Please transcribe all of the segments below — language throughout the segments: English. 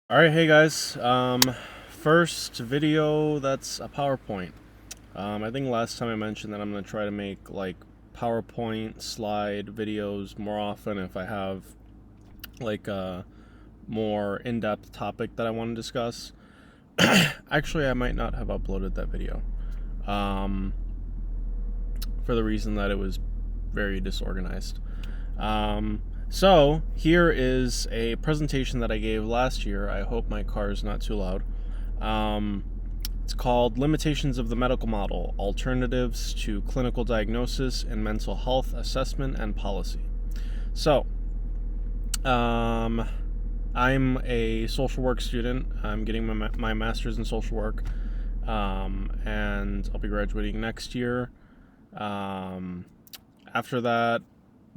All right, hey guys. First video that's a PowerPoint. I think last time I mentioned that I'm gonna try to make like PowerPoint slide videos more often if I have like a more in-depth topic that I want to discuss. Actually, I might not have uploaded that video um, for the reason that it was very disorganized. So here is a presentation that I gave last year. I hope my car is not too loud. Um, it's called Limitations of the Medical Model, Alternatives to Clinical Diagnosis and Mental Health Assessment and Policy. So, um, I'm a social work student. I'm getting my master's in social work, and I'll be graduating next year. Um, After that,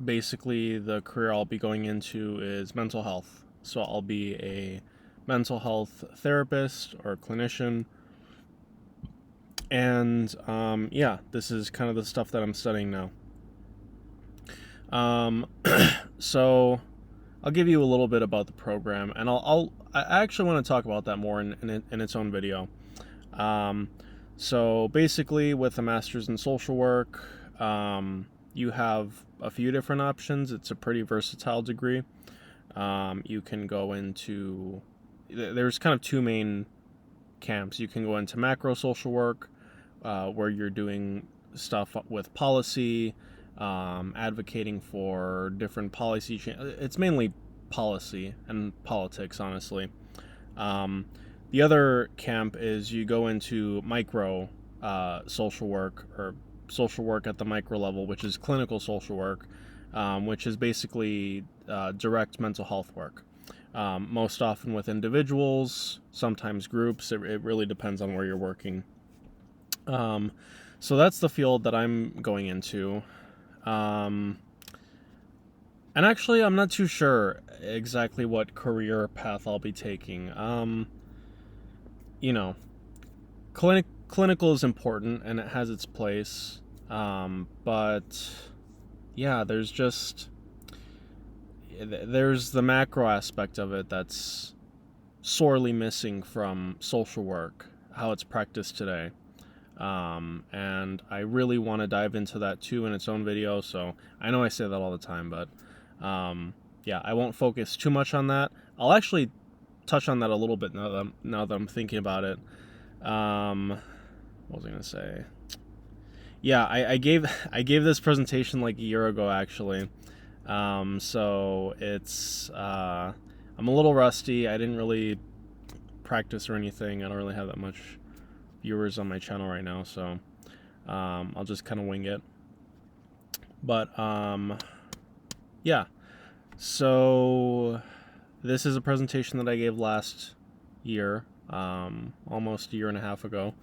basically, the career I'll be going into is mental health. So, I'll be a mental health therapist or clinician. And yeah, this is kind of the stuff that I'm studying now. Um, so I'll give you a little bit about the program, and I actually want to talk about that more in its own video. Um, so basically, with a master's in social work, you have a few different options. It's a pretty versatile degree. You can go into there's kind of two main camps. You can go into macro social work, where you're doing stuff with policy, advocating for different policy It's mainly policy and politics, honestly. Um, the other camp is you go into micro social work, or social work at the micro level, which is clinical social work, which is basically direct mental health work. Most often with individuals, sometimes groups. It really depends on where you're working. Um, so that's the field that I'm going into. Um, and actually, I'm not too sure exactly what career path I'll be taking. You know, clinical is important and it has its place. But yeah, there's the macro aspect of it that's sorely missing from social work, how it's practiced today. And I really want to dive into that too in its own video. So I know I say that all the time, but yeah, I won't focus too much on that. I'll actually touch on that a little bit now that I'm thinking about it. What was I gonna say? Yeah, I gave this presentation like a year ago actually. So it's I'm a little rusty. I didn't really practice or anything. I don't really have that much viewers on my channel right now, so I'll just kind of wing it. But yeah, so this is a presentation that I gave last year, almost a year and a half ago,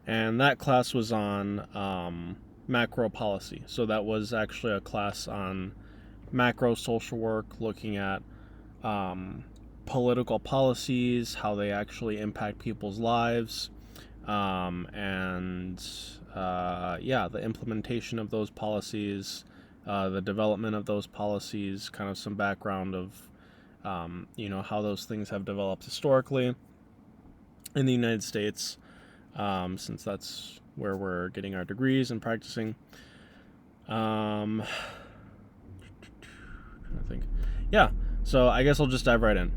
and that class was on macro policy. So that was actually a class on macro social work, looking at um, political policies, how they actually impact people's lives, and yeah, the implementation of those policies, the development of those policies, kind of some background of how those things have developed historically in the United States, since that's where we're getting our degrees and practicing. I think, yeah. So I guess I'll just dive right in.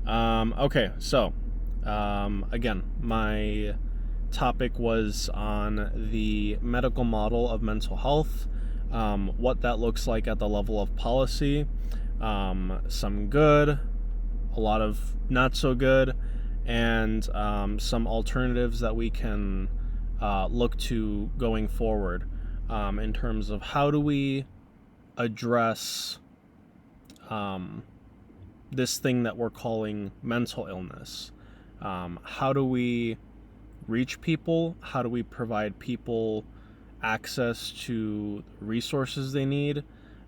Okay, so again, my topic was on the medical model of mental health, what that looks like at the level of policy, some good, a lot of not so good, and some alternatives that we can look to going forward, in terms of how do we address um, this thing that we're calling mental illness. How do we reach people? How do we provide people access to resources they need?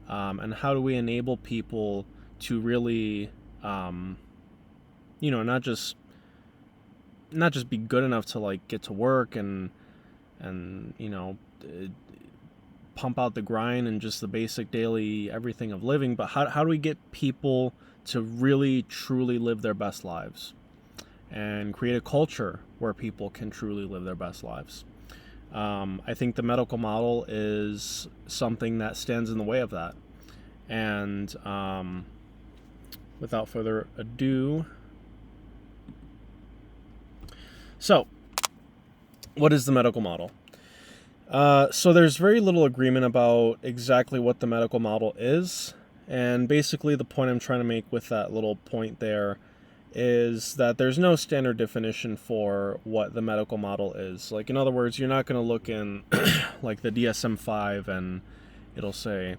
And how do we enable people to really, um, not just be good enough to like get to work and pump out the grind and just the basic daily everything of living, but how do we get people to really truly live their best lives and create a culture where people can truly live their best lives? I think the medical model is something that stands in the way of that. And without further ado, so what is the medical model? So there's very little agreement about exactly what the medical model is. And basically the point I'm trying to make with that little point there is that there's no standard definition for what the medical model is. Like, in other words, you're not going to look in like the DSM-5 and it'll say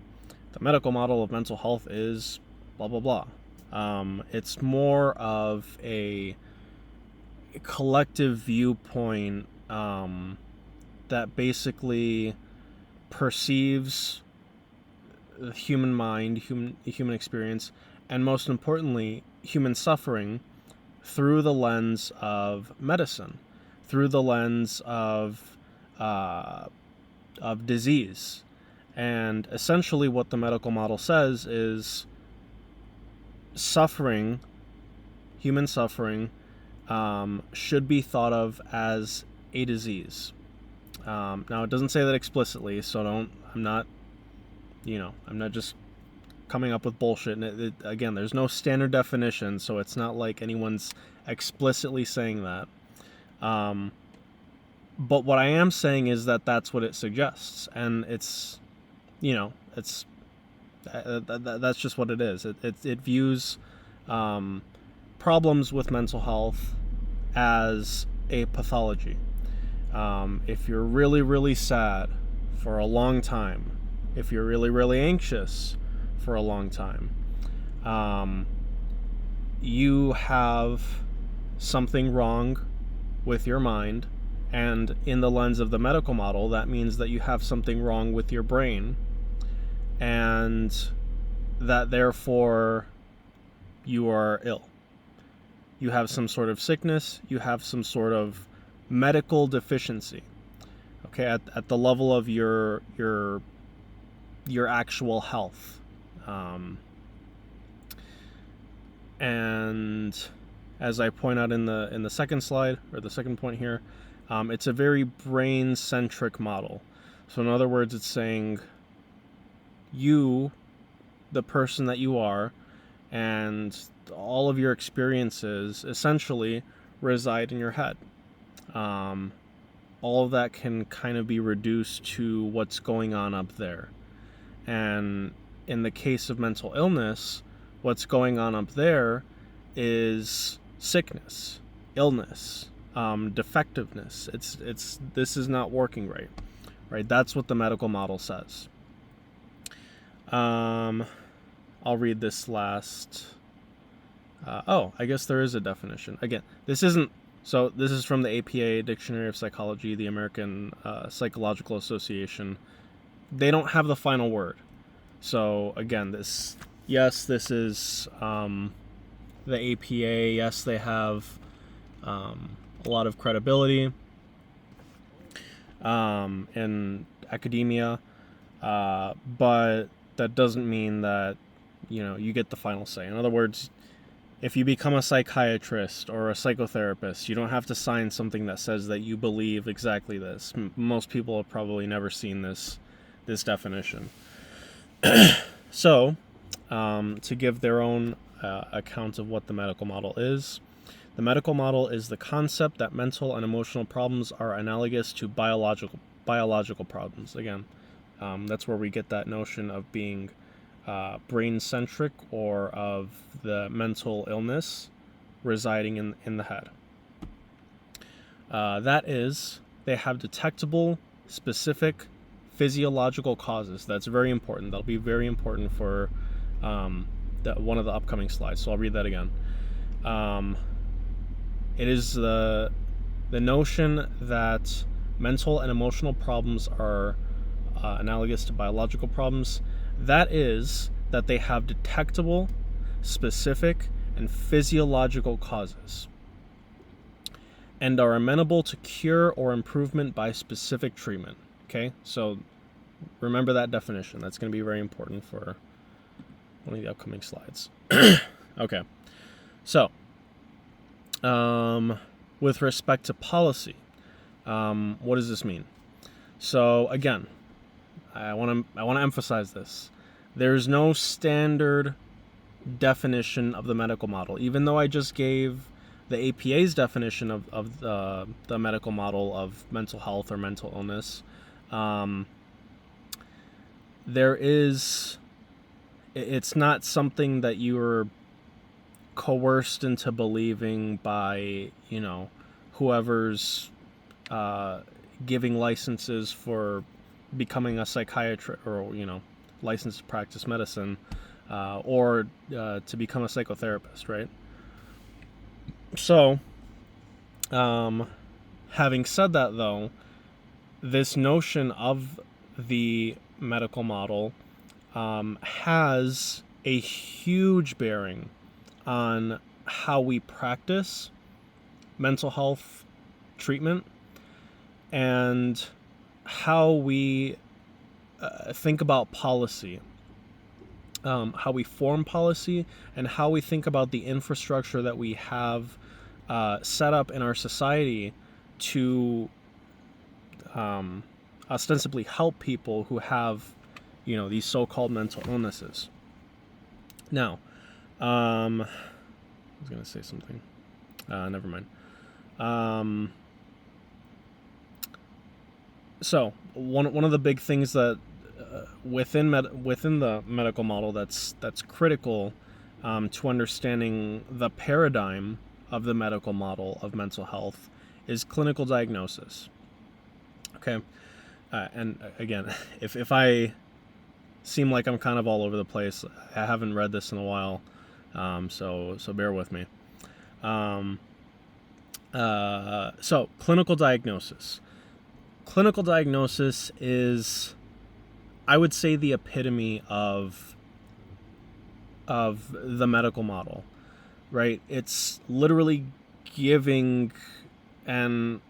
the medical model of mental health is blah, blah, blah. It's more of a collective viewpoint that basically perceives the human mind, human experience, and most importantly, human suffering through the lens of medicine, through the lens of disease. And essentially what the medical model says is suffering, human suffering, should be thought of as a disease. Now, it doesn't say that explicitly, so I'm not just coming up with bullshit. And again, there's no standard definition, so it's not like anyone's explicitly saying that. But what I am saying is that that's what it suggests, and it's that's just what it is. It views problems with mental health as a pathology. If you're really, really sad for a long time, if you're really, really anxious for a long time, you have something wrong with your mind, and in the lens of the medical model, that means that you have something wrong with your brain, and that therefore you are ill. You have some sort of sickness, you have some sort of medical deficiency, okay, at the level of your actual health. And as I point out in the second slide, or the second point here, it's a very brain-centric model. So in other words, it's saying you, the person that you are, and all of your experiences essentially reside in your head. All of that can kind of be reduced to what's going on up there. And in the case of mental illness, what's going on up there is sickness, illness, defectiveness. This is not working right? That's what the medical model says. I'll read this last. I guess there is a definition. Again, this is from the APA, Dictionary of Psychology, the American Psychological Association. They don't have the final word. So again, this is the APA. Yes, they have a lot of credibility in academia, but that doesn't mean that you get the final say. In other words, if you become a psychiatrist or a psychotherapist, you don't have to sign something that says that you believe exactly this. Most people have probably never seen this definition. So, to give their own account of what the medical model is, the medical model is the concept that mental and emotional problems are analogous to biological problems. Again, that's where we get that notion of being brain-centric, or of the mental illness residing in the head. That is, they have detectable, specific physiological causes. That's very important. That'll be very important for one of the upcoming slides. So I'll read that again. It is the notion that mental and emotional problems are analogous to biological problems. That is, that they have detectable, specific, and physiological causes, and are amenable to cure or improvement by specific treatment. Okay, so Remember that definition. That's going to be very important for one of the upcoming slides. Okay. So, with respect to policy, what does this mean? So again, I want to emphasize this. There's no standard definition of the medical model. Even though I just gave the APA's definition of the medical model of mental health or mental illness, it's not something that you're coerced into believing by, whoever's giving licenses for becoming a psychiatrist or, licensed to practice medicine, or to become a psychotherapist, right? So, having said that, though, this notion of the medical model has a huge bearing on how we practice mental health treatment and how we think about policy, how we form policy, and how we think about the infrastructure that we have set up in our society to ostensibly help people who have, these so-called mental illnesses. Now, I was going to say something. Never mind. So one of the big things that within the medical model that's critical to understanding the paradigm of the medical model of mental health is clinical diagnosis. Okay, and again, if I seem like I'm kind of all over the place, I haven't read this in a while, so bear with me. So clinical diagnosis. Clinical diagnosis is, I would say, the epitome of the medical model, right? It's literally giving an,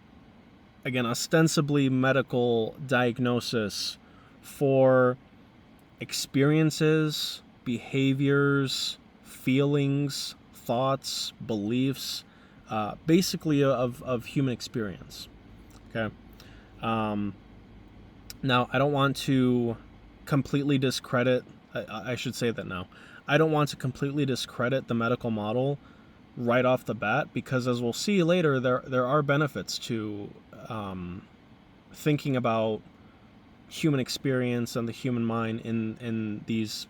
again, ostensibly medical diagnosis for experiences, behaviors, feelings, thoughts, beliefs, basically of human experience. Okay. Now, I don't want to completely discredit, I should say that now, I don't want to completely discredit the medical model right off the bat, because as we'll see later, there are benefits to thinking about human experience and the human mind in these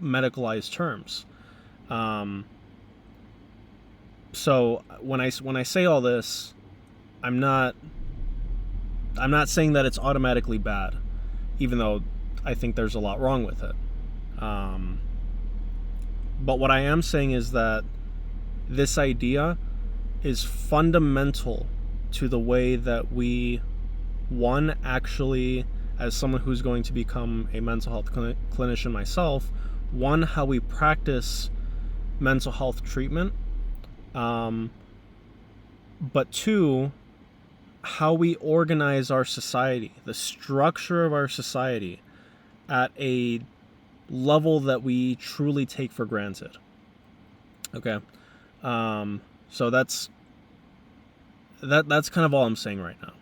medicalized terms. So when I say all this, I'm not saying that it's automatically bad, even though I think there's a lot wrong with it. But what I am saying is that this idea is fundamental to the way that we, one, actually, as someone who's going to become a mental health clinician myself, one, how we practice mental health treatment, but two, how we organize our society, the structure of our society at a level that we truly take for granted. Okay. So that's kind of all I'm saying right now.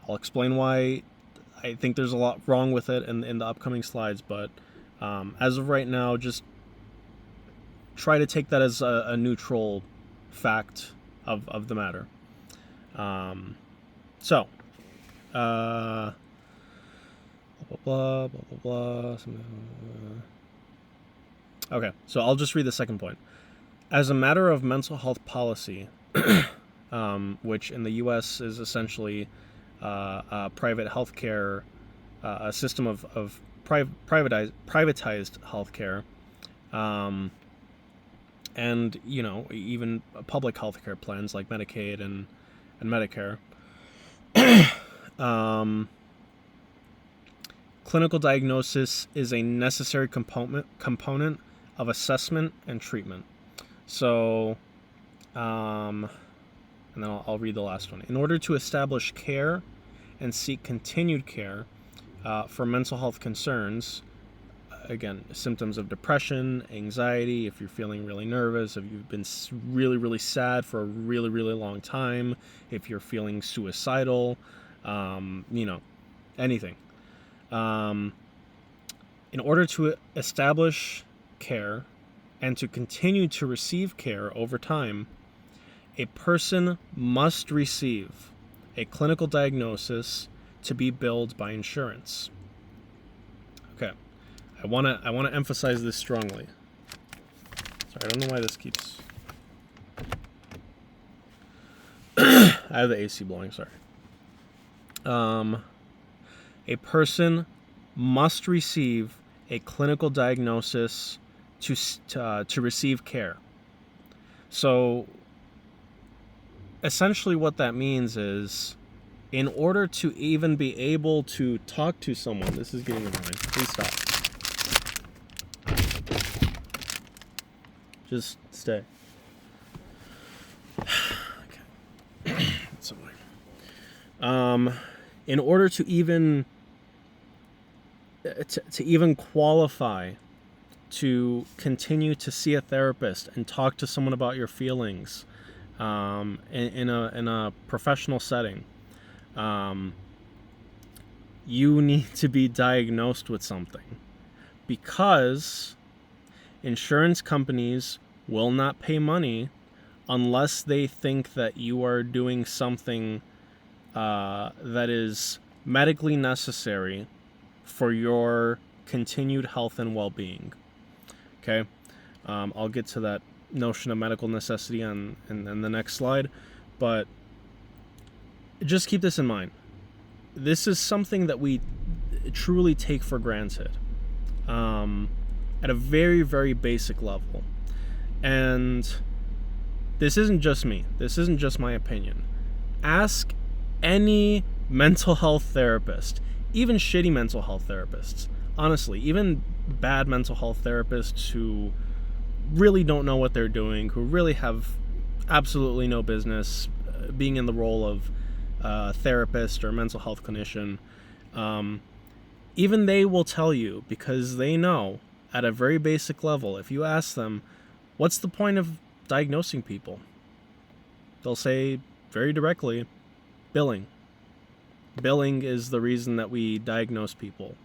I'll explain why I think there's a lot wrong with it in the upcoming slides, but as of right now, just try to take that as a neutral fact of the matter. So, blah, blah, blah, blah, blah. Okay, so I'll just read the second point. As a matter of mental health policy, which in the U.S. is essentially private healthcare, a system of privatized healthcare, and even public healthcare plans like Medicaid and Medicare. Clinical diagnosis is a necessary component of assessment and treatment. So, and then I'll read the last one. In order to establish care and seek continued care, for mental health concerns. Again, symptoms of depression, anxiety, if you're feeling really nervous, if you've been really, really sad for a really, really long time, if you're feeling suicidal, anything. In order to establish care and to continue to receive care over time, a person must receive a clinical diagnosis to be billed by insurance. Okay, I want to emphasize this strongly. Sorry, I don't know why this keeps. I have the AC blowing. Sorry. A person must receive a clinical diagnosis to receive care. So essentially what that means is, in order to even be able to talk to someone, this is getting annoying. Please stop. Just stay. Okay. That's annoying. In order to even qualify to continue to see a therapist and talk to someone about your feelings, in a professional setting, you need to be diagnosed with something, because insurance companies will not pay money unless they think that you are doing something that is medically necessary for your continued health and well-being. Okay, I'll get to that notion of medical necessity in the next slide, but just keep this in mind. This is something that we truly take for granted, at a very, very basic level. And this isn't just me. This isn't just my opinion. Ask any mental health therapist, even shitty mental health therapists, honestly, even bad mental health therapists who really don't know what they're doing, who really have absolutely no business being in the role of therapist or mental health clinician, even they will tell you, because they know at a very basic level, if you ask them, what's the point of diagnosing people? They'll say very directly, billing. Billing is the reason that we diagnose people,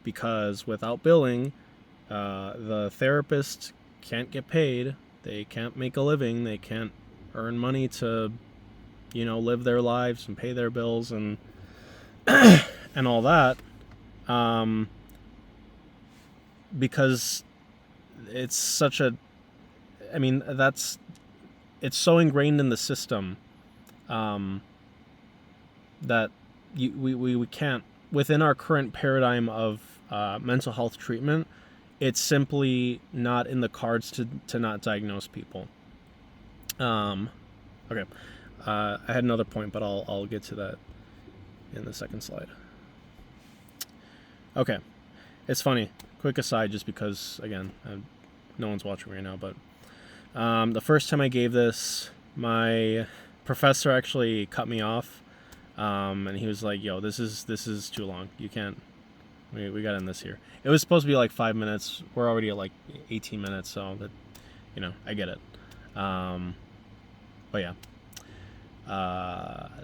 because without billing, the therapist can't get paid, they can't make a living, they can't earn money to, live their lives and pay their bills and and all that, because it's such a, it's so ingrained in the system, that we can't, within our current paradigm of mental health treatment, it's simply not in the cards to not diagnose people. Okay. I had another point, but I'll get to that in the second slide. Okay. It's funny. Quick aside, just because, again, no one's watching right now, but the first time I gave this, my professor actually cut me off, and he was like, "Yo, this is too long. You can't. We got to end this here." It was supposed to be like 5 minutes. We're already at like 18 minutes, so that, I get it. But yeah,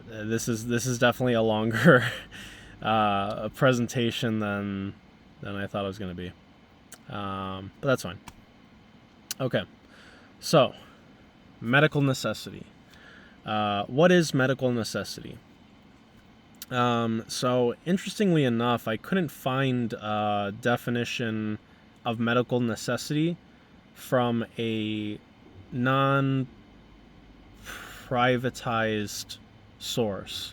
this is definitely a longer presentation than I thought it was going to be. But that's fine. Okay, so medical necessity. What is medical necessity? So interestingly enough, I couldn't find a definition of medical necessity from a non-privatized source.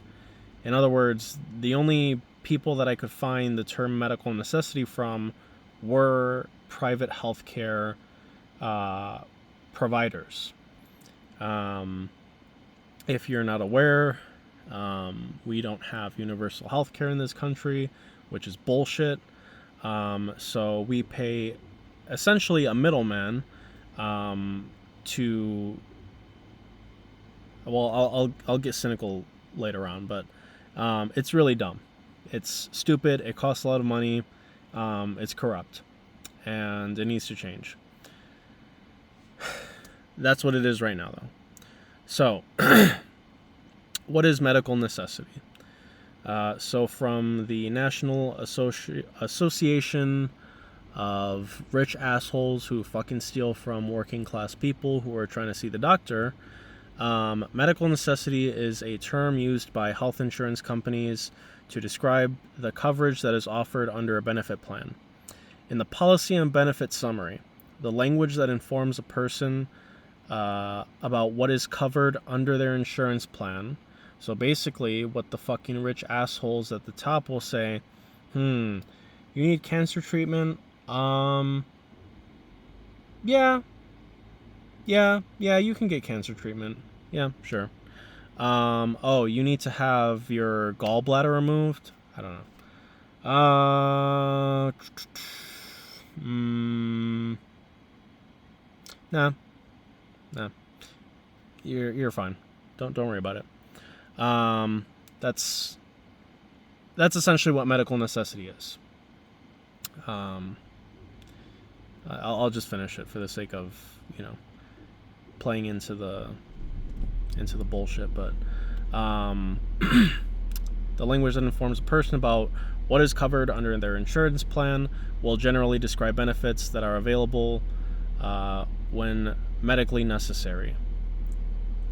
In other words, the only people that I could find the term medical necessity from were private healthcare providers. If you're not aware, we don't have universal health care in this country, which is bullshit. So we pay essentially a middleman to. Well, I'll get cynical later on, but it's really dumb. It's stupid. It costs a lot of money. It's corrupt, and it needs to change. That's what it is right now, though. So, what is medical necessity? So, from the National Association of Rich Assholes Who Fucking Steal from Working Class People Who Are Trying to See the Doctor, medical necessity is a term used by health insurance companies to describe the coverage that is offered under a benefit plan. In the policy and benefit summary, the language that informs a person about what is covered under their insurance plan. So basically, what the fucking rich assholes at the top will say, you need cancer treatment? Yeah, you can get cancer treatment. Yeah, sure. Oh, you need to have your gallbladder removed? I don't know. Nah. You're fine. Don't worry about it. That's essentially what medical necessity is. I'll just finish it for the sake of, playing into the bullshit, but the language that informs a person about what is covered under their insurance plan will generally describe benefits that are available when medically necessary.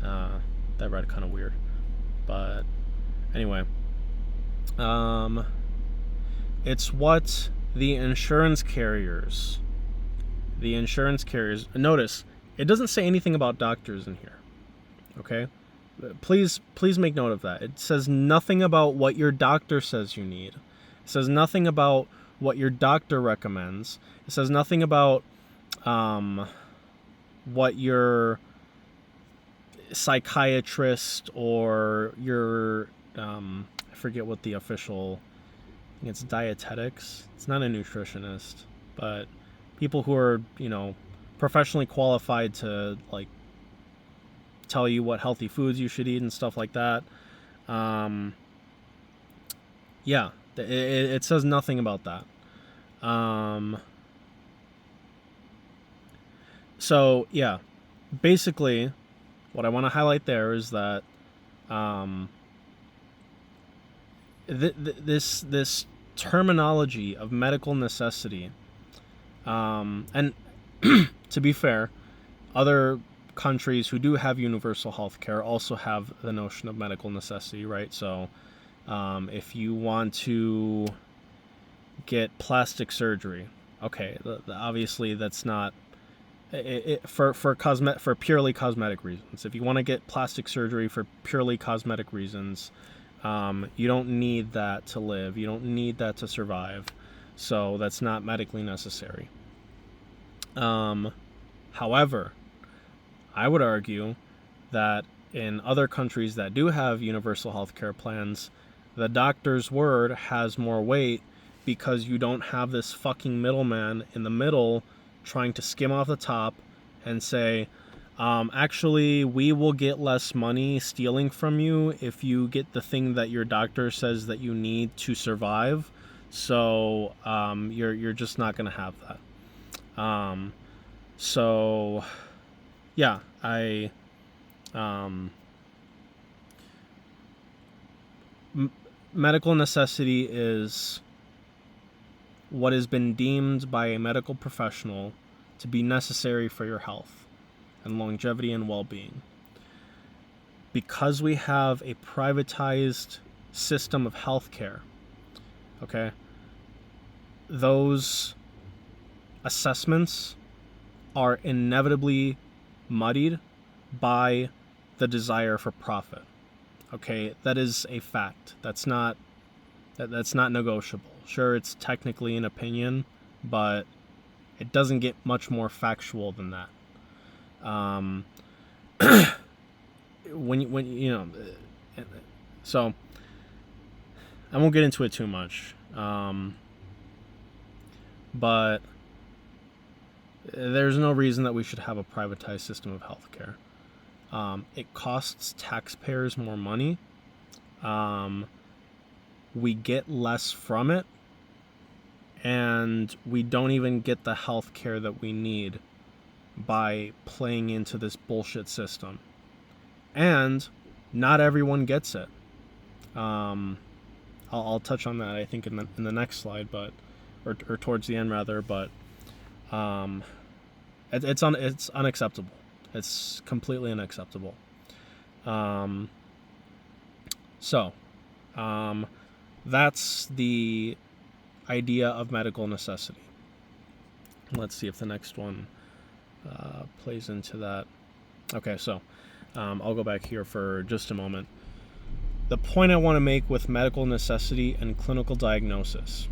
That read kind of weird, but anyway, it's what the insurance carriers, notice it doesn't say anything about doctors in here. Okay, please make note of that. It says nothing about what your doctor says you need. It says nothing about what your doctor recommends. It says nothing about what your psychiatrist or your I forget what the official, I think it's dietetics. It's not a nutritionist, but people who are, professionally qualified to tell you what healthy foods you should eat and stuff like that. It says nothing about that. So yeah, basically what I want to highlight there is that this terminology of medical necessity, and to be fair, other countries who do have universal health care also have the notion of medical necessity, right? So if you want to get plastic surgery, okay, obviously that's not for purely cosmetic reasons. If you want to get plastic surgery for purely cosmetic reasons, you don't need that to live. You don't need that to survive. So that's not medically necessary. However, I would argue that in other countries that do have universal health care plans, the doctor's word has more weight because you don't have this fucking middleman in the middle trying to skim off the top and say, actually, we will get less money stealing from you if you get the thing that your doctor says that you need to survive. So you're just not going to have that. So yeah, medical necessity is what has been deemed by a medical professional to be necessary for your health and longevity and well-being. Because we have a privatized system of healthcare, okay, those assessments are inevitably muddied by the desire for profit. Okay, that is a fact. That's not negotiable. Sure, it's technically an opinion, but it doesn't get much more factual than that. So I won't get into it too much, but there's no reason that we should have a privatized system of healthcare. It costs taxpayers more money. we get less from it, and we don't even get the health care that we need by playing into this bullshit system. And not everyone gets it. I'll touch on that, I think, in the next slide, but or towards the end rather. But it's unacceptable. It's completely unacceptable. So that's the idea of medical necessity. Let's see if the next one plays into that. Okay, so I'll go back here for just a moment. The point I want to make with medical necessity and clinical diagnosis.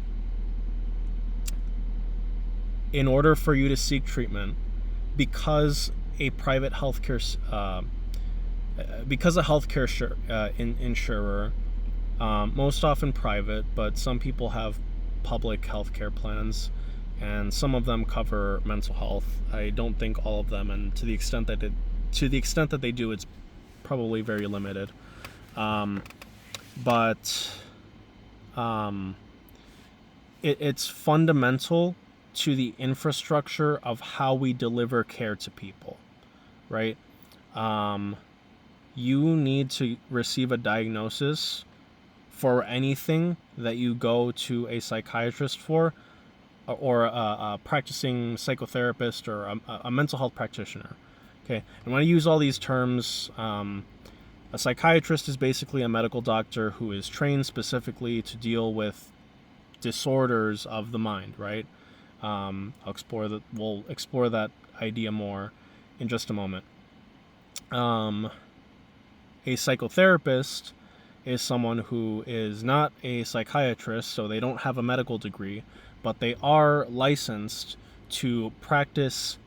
In order for you to seek treatment, because a private healthcare, because a healthcare insurer, most often private, but some people have public healthcare plans, and some of them cover mental health. I don't think all of them, and to the extent that they do, it's probably very limited. It's fundamental to the infrastructure of how we deliver care to people, right? You need to receive a diagnosis for anything that you go to a psychiatrist for, or a practicing psychotherapist, or a mental health practitioner. Okay, and when I use all these terms, a psychiatrist is basically a medical doctor who is trained specifically to deal with disorders of the mind, right? We'll explore that idea more in just a moment. A psychotherapist is someone who is not a psychiatrist, so they don't have a medical degree, but they are licensed to practice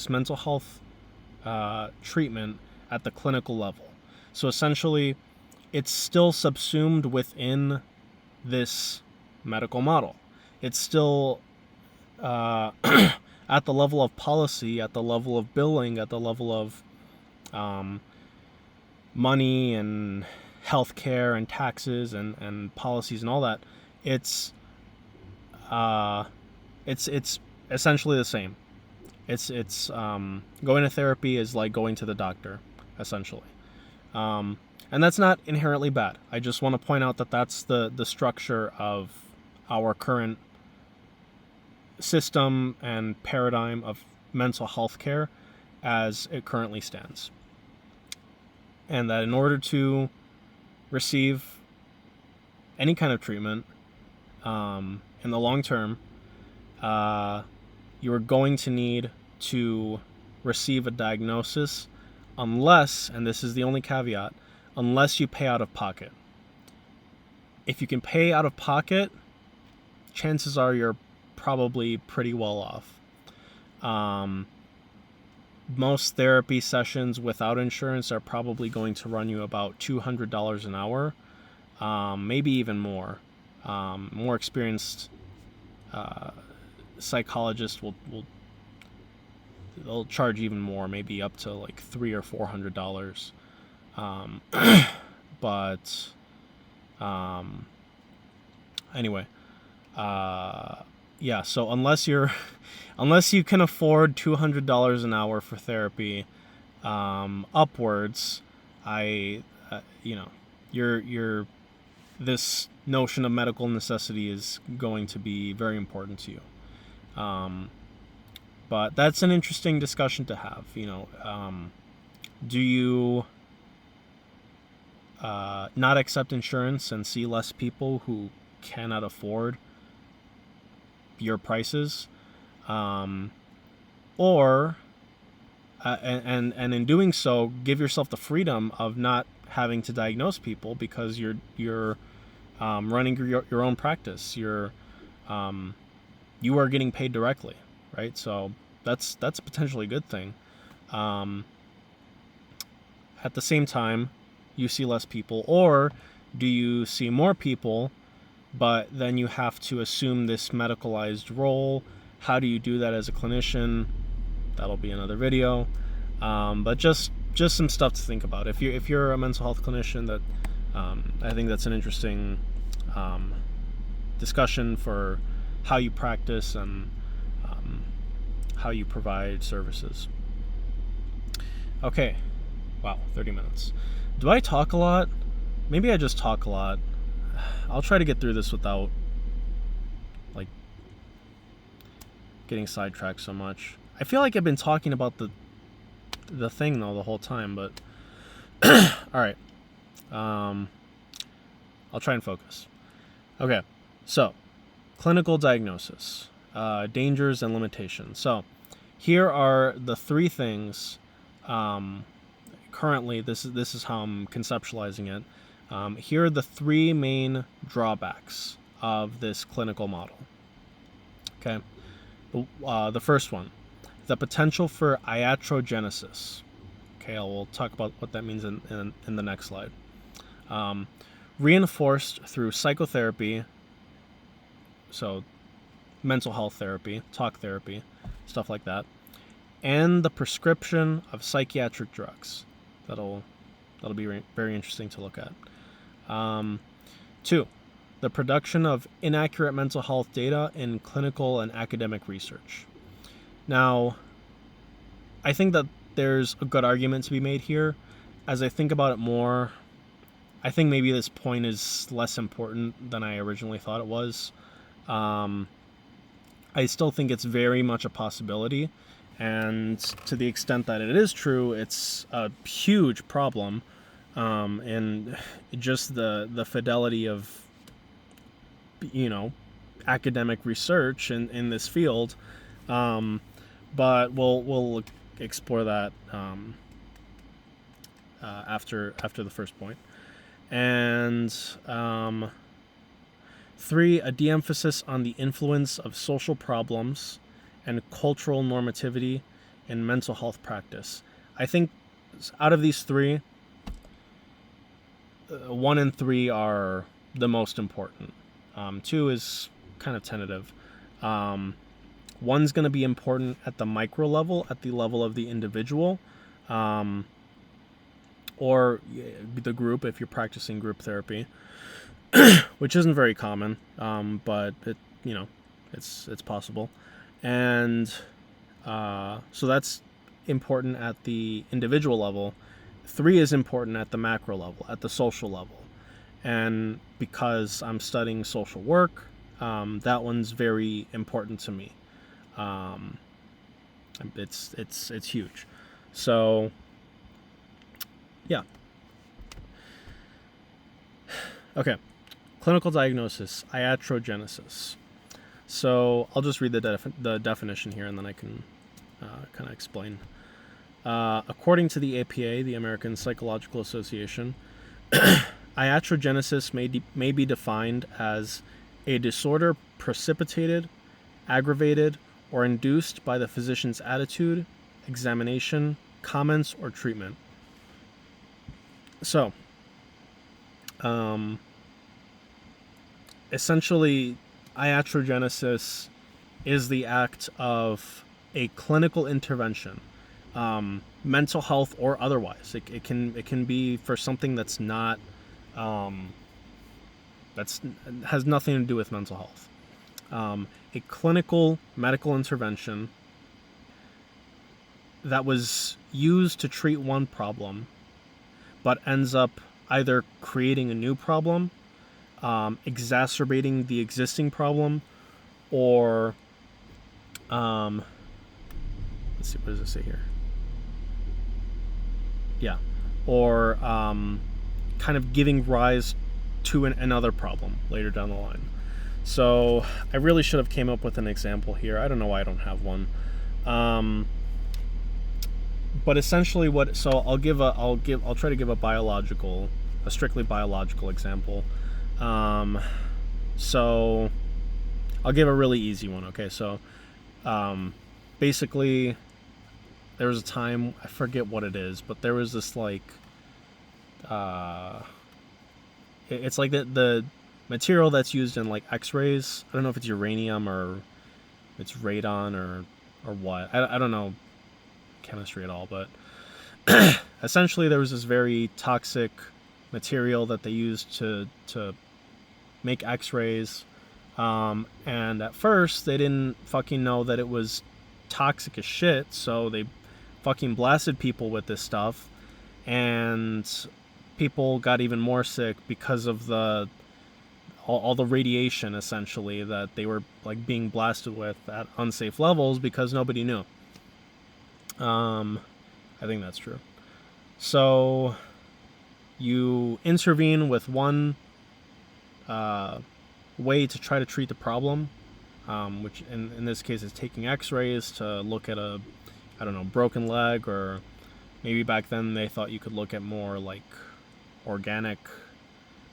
mental health treatment at the clinical level. So essentially, it's still subsumed within this medical model. It's still at the level of policy, at the level of billing, at the level of money and healthcare and taxes and policies and all that. It's essentially the same. It's going to therapy is like going to the doctor, essentially. And that's not inherently bad. I just want to point out that that's the structure of our current system and paradigm of mental health care as it currently stands. And that in order to receive any kind of treatment in the long term, you are going to need to receive a diagnosis unless, and this is the only caveat, unless you pay out of pocket. If you can pay out of pocket, chances are you're probably pretty well off. Most therapy sessions without insurance are probably going to run you about $200 an hour, maybe even more. More experienced psychologists they'll charge even more, maybe up to like $300 or $400. But anyway, yeah. So unless you can afford $200 an hour for therapy, upwards, this notion of medical necessity is going to be very important to you. But that's an interesting discussion to have. Do you not accept insurance and see less people who cannot afford your prices, or and in doing so, give yourself the freedom of not having to diagnose people because you're running your own practice. You are getting paid directly, right? So that's potentially a good thing. At the same time, you see less people, or do you see more people, but then you have to assume this medicalized role? How do you do that as a clinician? That'll be another video. But just some stuff to think about. If you're a mental health clinician that I think that's an interesting discussion for how you practice and how you provide services. Okay, wow, 30 minutes. Do I talk a lot? Maybe I just talk a lot. I'll try to get through this without like getting sidetracked so much. I feel like I've been talking about the thing though the whole time, but all right. I'll try and focus. Okay, so clinical diagnosis, dangers and limitations. So here are the three things. Currently, this is how I'm conceptualizing it. Here are the three main drawbacks of this clinical model. Okay, the first one, the potential for iatrogenesis. Okay, we'll talk about what that means in the next slide. Reinforced through psychotherapy, so mental health therapy, talk therapy, stuff like that, and the prescription of psychiatric drugs. That'll be very interesting to look at. 2, the production of inaccurate mental health data in clinical and academic research. Now, I think that there's a good argument to be made here. As I think about it more, I think maybe this point is less important than I originally thought it was. I still think it's very much a possibility, and to the extent that it is true, it's a huge problem, and just the fidelity of, academic research in this field. But we'll explore that after the first point. And 3, a de-emphasis on the influence of social problems and cultural normativity in mental health practice. I think out of these 3, 1 and 3 are the most important. 2 is kind of tentative. 1's going to be important at the micro level, at the level of the individual, or the group if you're practicing group therapy, which isn't very common, but it's possible. And so that's important at the individual level. 3 is important at the macro level, at the social level. And because I'm studying social work, that one's very important to me. It's huge. So yeah. Okay. Clinical diagnosis, iatrogenesis. So I'll just read the definition here, and then I can kind of explain. According to the APA, the American Psychological Association, iatrogenesis may be defined as a disorder precipitated, aggravated, or induced by the physician's attitude, examination, comments, or treatment. So, essentially, iatrogenesis is the act of a clinical intervention, mental health or otherwise. It can be for something that's not has nothing to do with mental health. A clinical medical intervention that was used to treat one problem, but ends up either creating a new problem, exacerbating the existing problem, or let's see, what does it say here? Yeah, or kind of giving rise to another problem later down the line. So I really should have came up with an example here. I don't know why I don't have one. But essentially, I'll try to give a strictly biological example. So I'll give a really easy one. Okay, so basically, there was a time, I forget what it is, but there was this it's like the material that's used in like X-rays. I don't know if it's uranium or it's radon or what. I don't know chemistry at all, but essentially there was this very toxic material that they used to make X-rays. And at first, they didn't fucking know that it was toxic as shit, so they fucking blasted people with this stuff, and people got even more sick because of all the radiation, essentially, that they were like being blasted with at unsafe levels because nobody knew. I think that's true. So you intervene with one way to try to treat the problem, which in this case is taking X-rays to look at a, I don't know, broken leg, or maybe back then they thought you could look at more like organic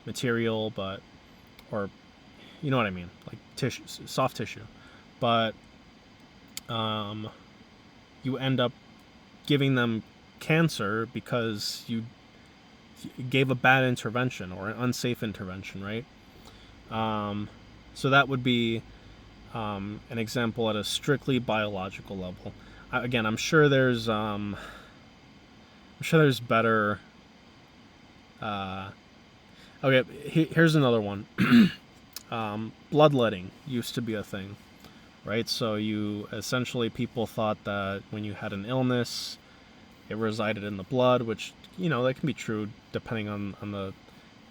material, but, or you know what I mean, like tissue, soft tissue. But you end up giving them cancer because you gave a bad intervention or an unsafe intervention, right? So that would be an example at a strictly biological level. Again, I'm sure there's better. Okay, here's another one. Bloodletting used to be a thing, right? So you essentially, people thought that when you had an illness, it resided in the blood, which, you know, that can be true depending on the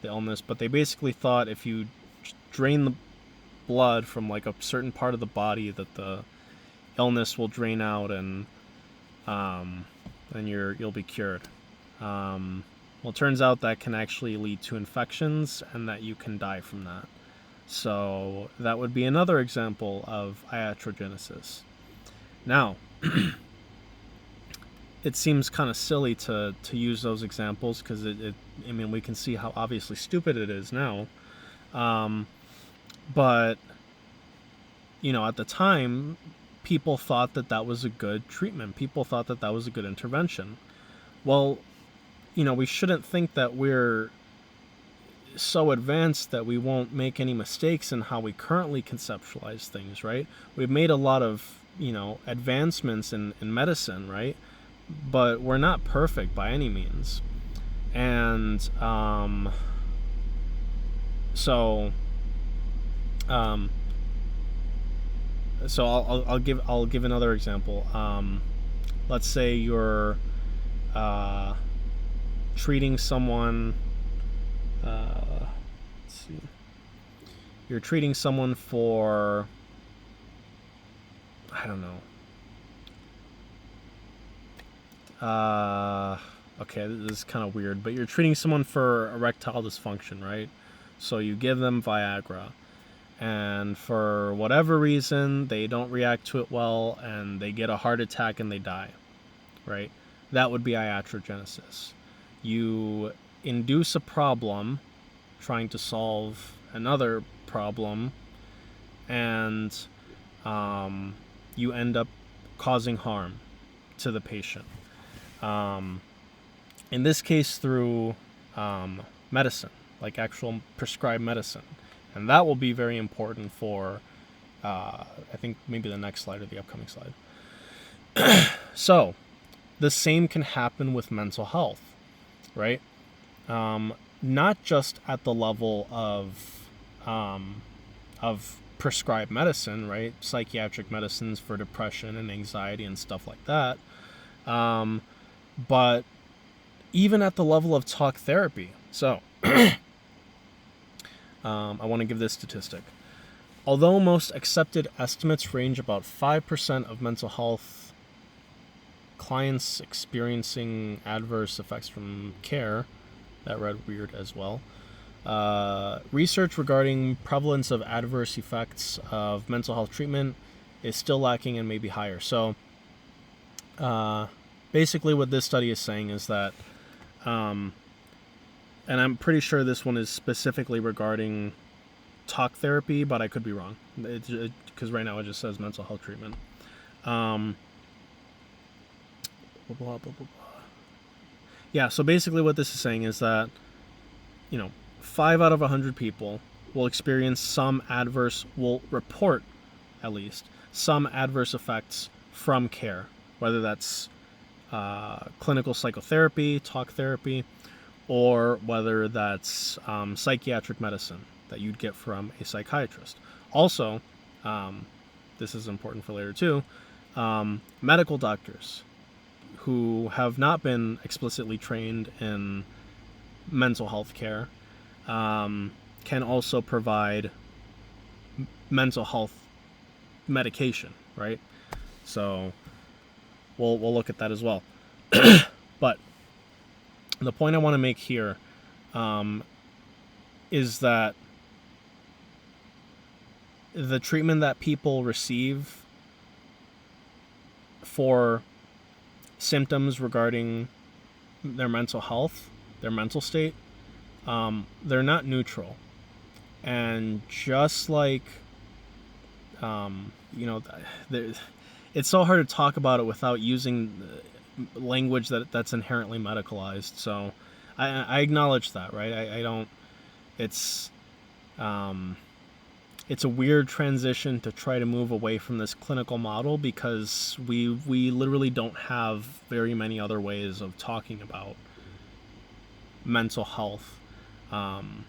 illness. But they basically thought if you drain the blood from like a certain part of the body, that the illness will drain out, and you'll be cured. Well, it turns out that can actually lead to infections, and that you can die from that. So that would be another example of iatrogenesis. Now, it seems kind of silly to use those examples because I mean, we can see how obviously stupid it is now. But, you know, at the time, people thought that that was a good treatment. People thought that that was a good intervention. Well, you know, we shouldn't think that we're so advanced that we won't make any mistakes in how we currently conceptualize things, right? We've made a lot of, you know, advancements in medicine, right? But we're not perfect by any means. And so I'll give another example. Let's say you're treating someone. Let's see. You're treating someone for, I don't know. Okay, this is kind of weird, but you're treating someone for erectile dysfunction, right? So you give them Viagra, and for whatever reason, they don't react to it well, and they get a heart attack and they die, right? That would be iatrogenesis. You induce a problem trying to solve another problem, and you end up causing harm to the patient. In this case, through medicine, like actual prescribed medicine. And that will be very important for, I think, maybe the next slide or the upcoming slide. So, the same can happen with mental health, right? Not just at the level of prescribed medicine, right? Psychiatric medicines for depression and anxiety and stuff like that. But even at the level of talk therapy. So, I want to give this statistic. Although most accepted estimates range about 5% of mental health clients experiencing adverse effects from care, that read weird as well. Research regarding prevalence of adverse effects of mental health treatment is still lacking and may be higher. So, basically what this study is saying is that, and I'm pretty sure this one is specifically regarding talk therapy, but I could be wrong, because right now it just says mental health treatment. Yeah, so basically what this is saying is that, 5 out of 100 people will report at least some adverse effects from care, whether that's clinical psychotherapy, talk therapy, or whether that's psychiatric medicine that you'd get from a psychiatrist. Also, this is important for later too, medical doctors who have not been explicitly trained in mental health care can also provide mental health medication, right? So we'll look at that as well. But the point I want to make here is that the treatment that people receive for symptoms regarding their mental health, their mental state, they're not neutral. And just like, it's so hard to talk about it without using language that's inherently medicalized. So I acknowledge that, right? I don't. It's a weird transition to try to move away from this clinical model because we literally don't have very many other ways of talking about mental health, and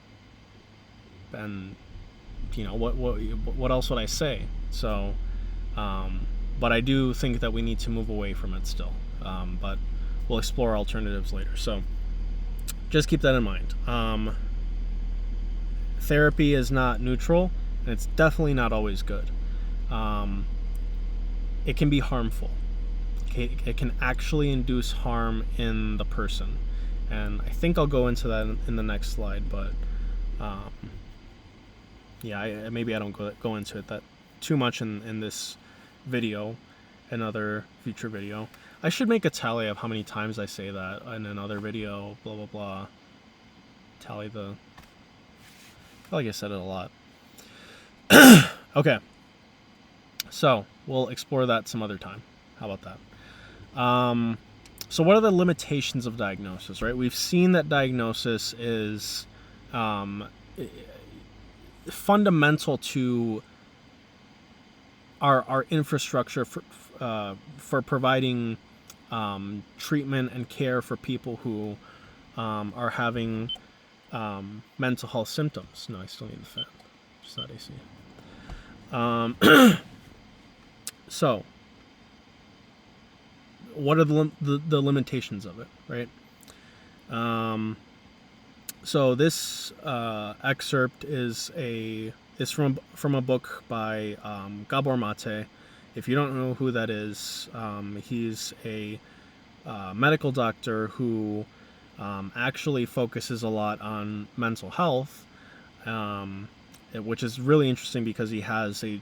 what else would I say? So, but I do think that we need to move away from it still. But we'll explore alternatives later. So just keep that in mind. Therapy is not neutral, and it's definitely not always good. It can be harmful. It can actually induce harm in the person. And I think I'll go into that in the next slide, but maybe I don't go into it that too much in this video, another future video. I should make a tally of how many times I say that in another video, blah, blah, blah. Tally the... I feel like I said it a lot. Okay. So, we'll explore that some other time. How about that? So what are the limitations of diagnosis, right? We've seen that diagnosis is fundamental to our infrastructure for providing treatment and care for people who are having mental health symptoms. No, I still need the fan. It's not AC. So, what are the limitations of it, right? So this excerpt is from a book by Gabor Mate. If you don't know who that is, he's a medical doctor who actually focuses a lot on mental health, which is really interesting because he has a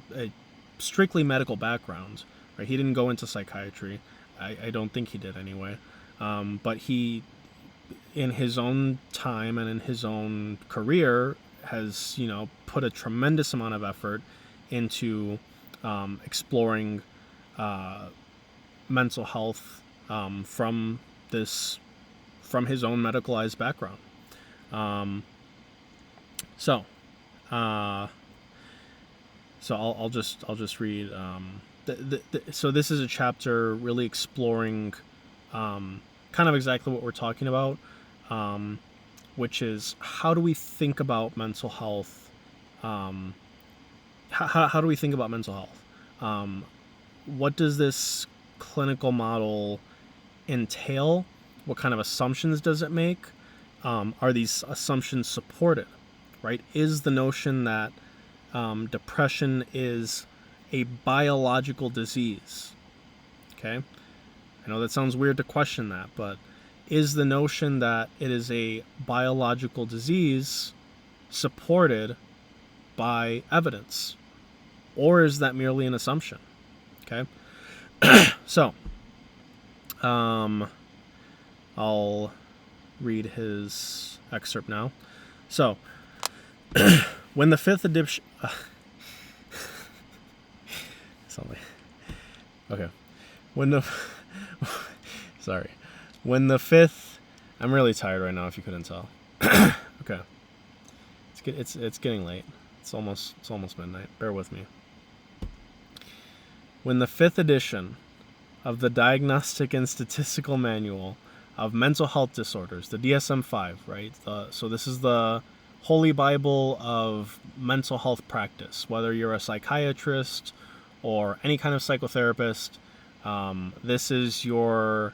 strictly medical background. Right? He didn't go into psychiatry. I don't think he did anyway. But he, in his own time and in his own career, has, put a tremendous amount of effort into exploring mental health from his own medicalized background. So I'll just read. So this is a chapter really exploring kind of exactly what we're talking about, which is how do we think about mental health? How do we think about mental health? What does this clinical model entail? What kind of assumptions does it make? Are these assumptions supported? Right? Is the notion that depression is a biological disease? Okay? I know that sounds weird to question that, but is the notion that it is a biological disease supported by evidence? Or is that merely an assumption? Okay? So, I'll read his excerpt now. So, when the fifth edition... Okay. When the fifth... I'm really tired right now, if you couldn't tell. Okay. It's getting late. It's almost midnight. Bear with me. When the fifth edition of the Diagnostic and Statistical Manual of mental health disorders, the DSM-5, right? So this is the holy Bible of mental health practice. Whether you're a psychiatrist or any kind of psychotherapist, this is your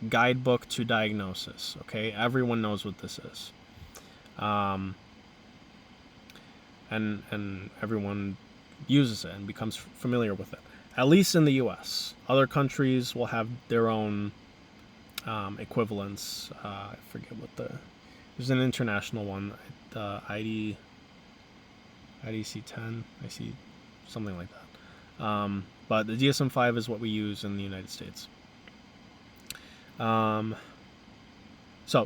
guidebook to diagnosis. Okay, everyone knows what this is, and everyone uses it and becomes familiar with it. At least in the U.S. Other countries will have their own equivalents. I forget what there's an international one, the IDC-10, I see something like that. But the DSM-5 is what we use in the United States. So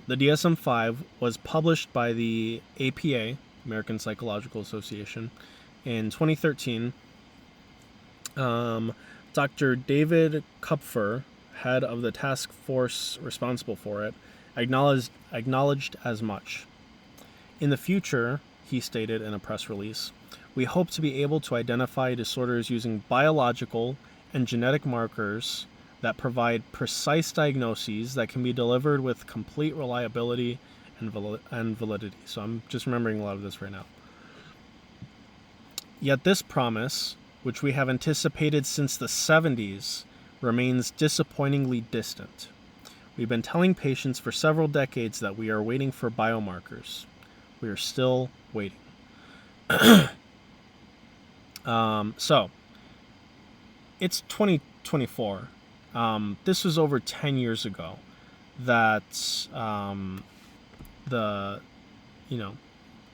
the DSM-5 was published by the APA, American Psychological Association, in 2013. Dr. David Kupfer, head of the task force responsible for it, acknowledged as much. In the future, he stated in a press release, we hope to be able to identify disorders using biological and genetic markers that provide precise diagnoses that can be delivered with complete reliability and validity. So I'm just remembering a lot of this right now. Yet this promise, which we have anticipated since the 70s, remains disappointingly distant. We've been telling patients for several decades that we are waiting for biomarkers. We are still waiting. So, it's 2024. This was over 10 years ago that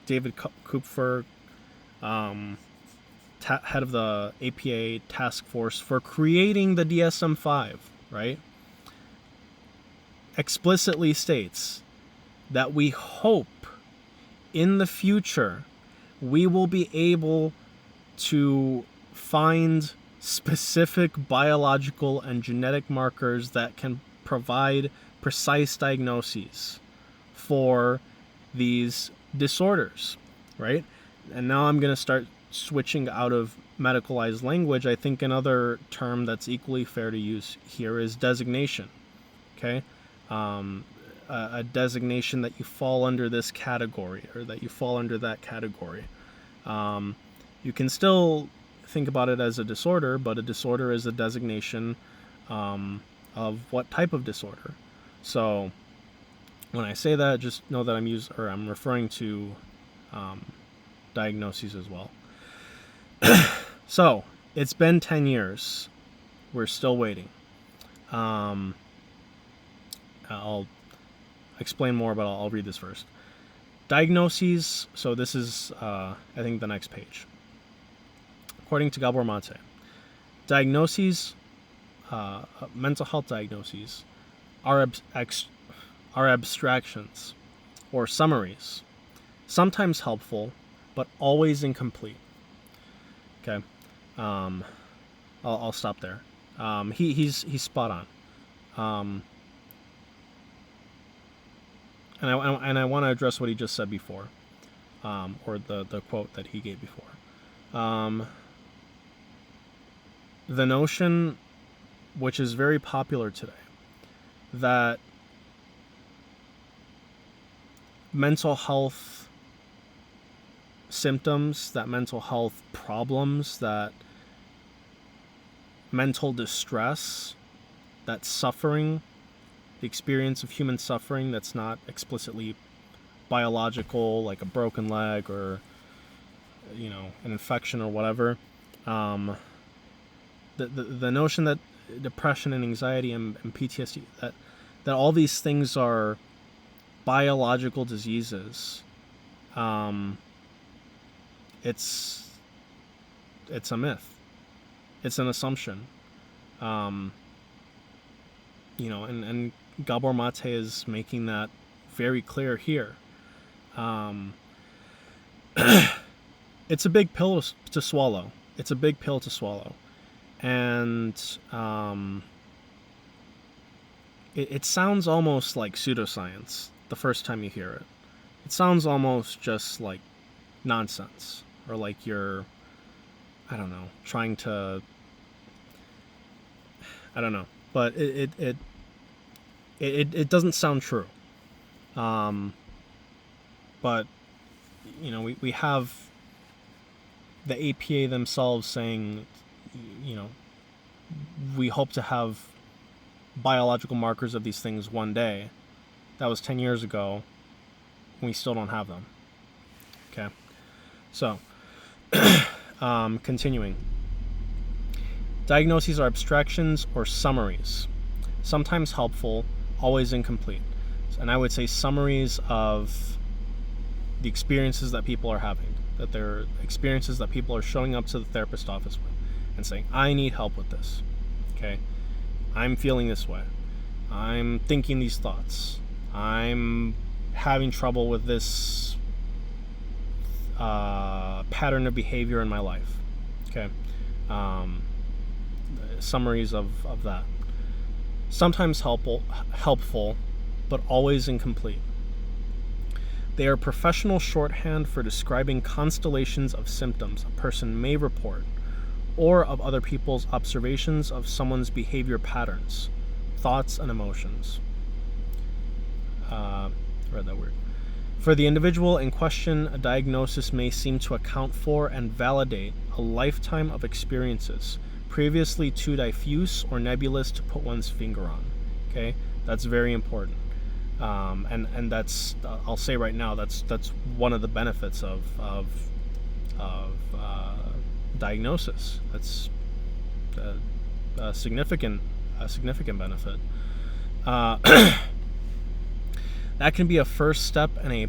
David Kupfer, head of the APA task force for creating the DSM-5, right, explicitly states that we hope in the future we will be able to find specific biological and genetic markers that can provide precise diagnoses for these disorders, right? And now I'm going to start switching out of medicalized language. I think another term that's equally fair to use here is designation, okay? A designation that you fall under this category or that you fall under that category. You can still think about it as a disorder, but a disorder is a designation of what type of disorder. So when I say that, just know that I'm referring to diagnoses as well. So it's been 10 years. We're still waiting. I'll explain more, but I'll read this first. Diagnoses. So this is, I think, the next page. According to Gabor Mate, diagnoses, mental health diagnoses, are abstractions or summaries, sometimes helpful, but always incomplete. Okay, I'll stop there. He's spot on. And I want to address what he just said before, or the quote that he gave before. The notion, which is very popular today, that mental health symptoms, that mental health problems, that mental distress, that suffering, the experience of human suffering that's not explicitly biological, like a broken leg or, an infection or whatever. The notion that depression and anxiety and PTSD, that all these things are biological diseases, it's a myth. It's an assumption. And Gabor Mate is making that very clear here. It's a big pill to swallow. It's a big pill to swallow. And it sounds almost like pseudoscience the first time you hear it. It sounds almost just like nonsense, or like you're, I don't know, trying to, I don't know. But it it doesn't sound true. But we have the APA themselves saying, we hope to have biological markers of these things one day. That was 10 years ago. We still don't have them. Okay. So, continuing. Diagnoses are abstractions or summaries, sometimes helpful, always incomplete. And I would say summaries of the experiences that people are having, that they're experiences that people are showing up to the therapist office with and saying, I need help with this. Okay? I'm feeling this way. I'm thinking these thoughts. I'm having trouble with this pattern of behavior in my life. Okay? Summaries of that. Sometimes helpful, but always incomplete. They are professional shorthand for describing constellations of symptoms a person may report, or of other people's observations of someone's behavior patterns, thoughts, and emotions. Read that word. For the individual in question, a diagnosis may seem to account for and validate a lifetime of experiences, previously too diffuse or nebulous to put one's finger on. Okay, that's very important. And that's I'll say right now that's one of the benefits of diagnosis. That's a significant benefit. That can be a first step and a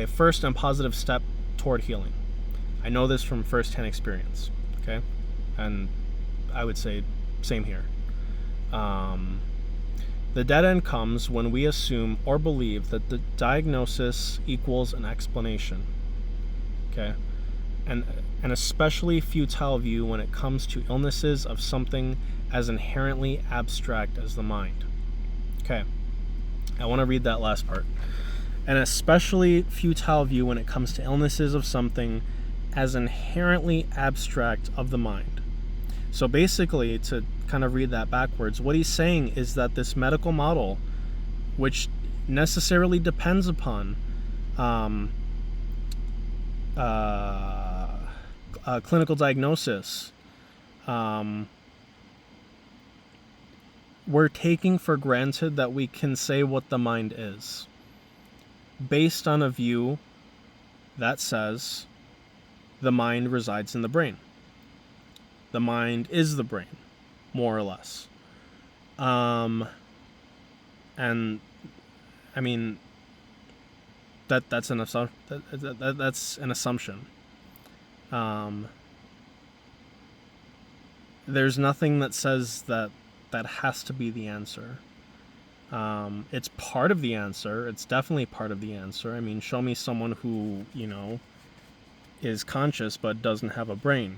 first and positive step toward healing. I know this from firsthand experience. Okay, and I would say same here. The dead end comes when we assume or believe that the diagnosis equals an explanation. Okay, and an especially futile view when it comes to illnesses of something as inherently abstract as the mind. Okay, I want to read that last part. An especially futile view when it comes to illnesses of something as inherently abstract of the mind. So basically, to kind of read that backwards, what he's saying is that this medical model, which necessarily depends upon clinical diagnosis, we're taking for granted that we can say what the mind is, based on a view that says the mind resides in the brain. The mind is the brain, more or less. And I mean, that's an assumption. There's nothing that says that has to be the answer. It's part of the answer. It's definitely part of the answer. I mean, show me someone who, is conscious but doesn't have a brain.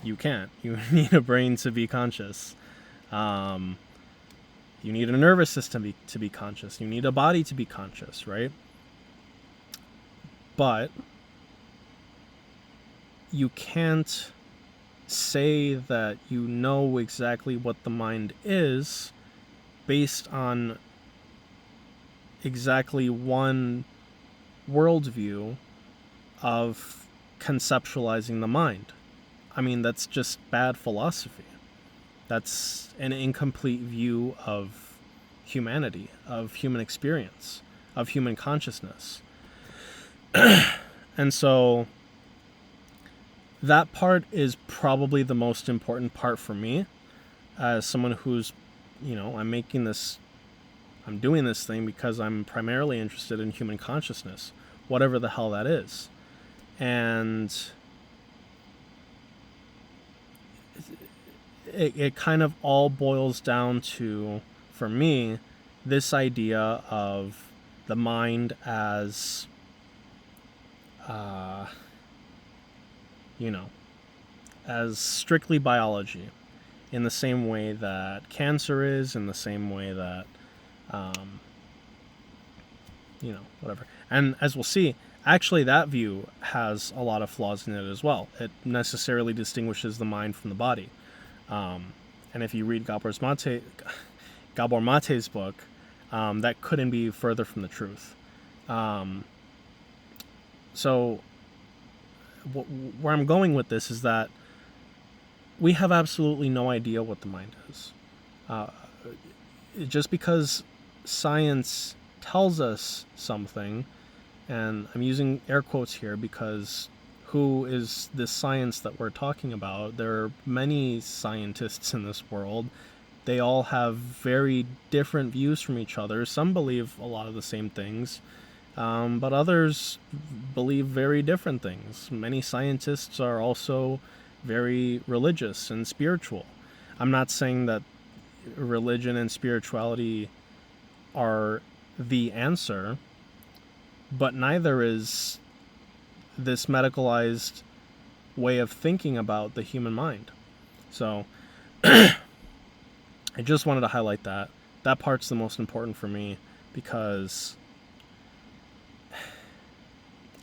You can't. You need a brain to be conscious. You need a nervous system to be conscious. You need a body to be conscious, right? But you can't say that you know exactly what the mind is based on exactly one worldview of conceptualizing the mind. I mean, that's just bad philosophy. That's an incomplete view of humanity, of human experience, of human consciousness. And so that part is probably the most important part for me as someone who's, I'm doing this thing because I'm primarily interested in human consciousness, whatever the hell that is. And it kind of all boils down to, for me, this idea of the mind as, as strictly biology, in the same way that cancer is, in the same way that, whatever. And as we'll see, actually that view has a lot of flaws in it as well. It necessarily distinguishes the mind from the body. And if you read Gabor Mate, Gabor Mate's book, that couldn't be further from the truth. So where I'm going with this is that we have absolutely no idea what the mind is. Just because science tells us something, and I'm using air quotes here because who is this science that we're talking about? There are many scientists in this world. They all have very different views from each other. Some believe a lot of the same things, but others believe very different things. Many scientists are also very religious and spiritual. I'm not saying that religion and spirituality are the answer, but neither is this medicalized way of thinking about the human mind. So I just wanted to highlight that. That part's the most important for me because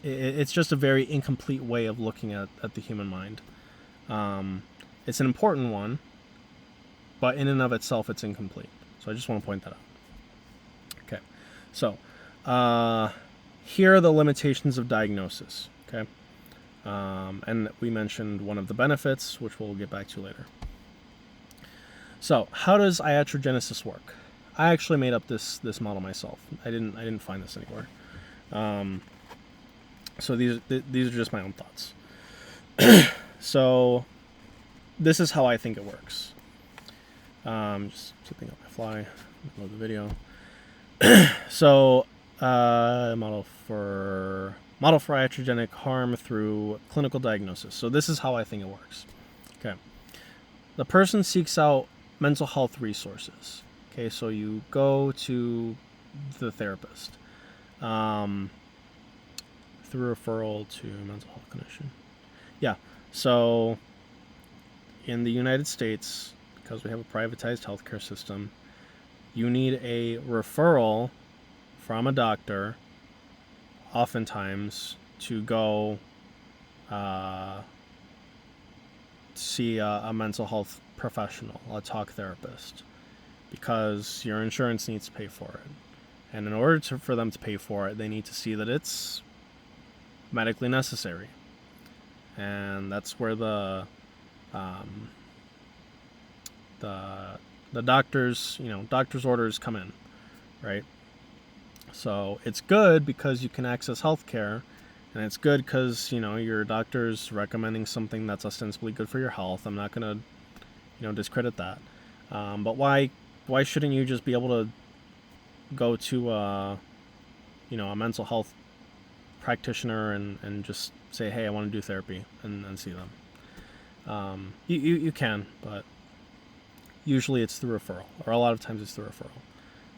it's just a very incomplete way of looking at the human mind. It's an important one, but in and of itself, it's incomplete. So I just want to point that out. Okay, so here are the limitations of diagnosis. Okay, and we mentioned one of the benefits, which we'll get back to later. So how does iatrogenesis work? I actually made up this model myself. I didn't find this anywhere. So these are just my own thoughts. So this is how I think it works. Just flipping up my fly, load the video. So model for iatrogenic harm through clinical diagnosis. So this is how I think it works. Okay, the person seeks out mental health resources. Okay, so you go to the therapist through referral to a mental health clinician. Yeah, so in the United States, because we have a privatized healthcare system, you need a referral from a doctor, oftentimes, to go see a mental health professional, a talk therapist, because your insurance needs to pay for it. And in order for them to pay for it, they need to see that it's medically necessary. And that's where the doctor's orders come in, right? So it's good because you can access healthcare, and it's good because your doctor's recommending something that's ostensibly good for your health. I'm not gonna discredit that, but why shouldn't you just be able to go to a mental health practitioner and just say, hey, I want to do therapy, and see them? You can, but usually it's through referral, or a lot of times it's through referral,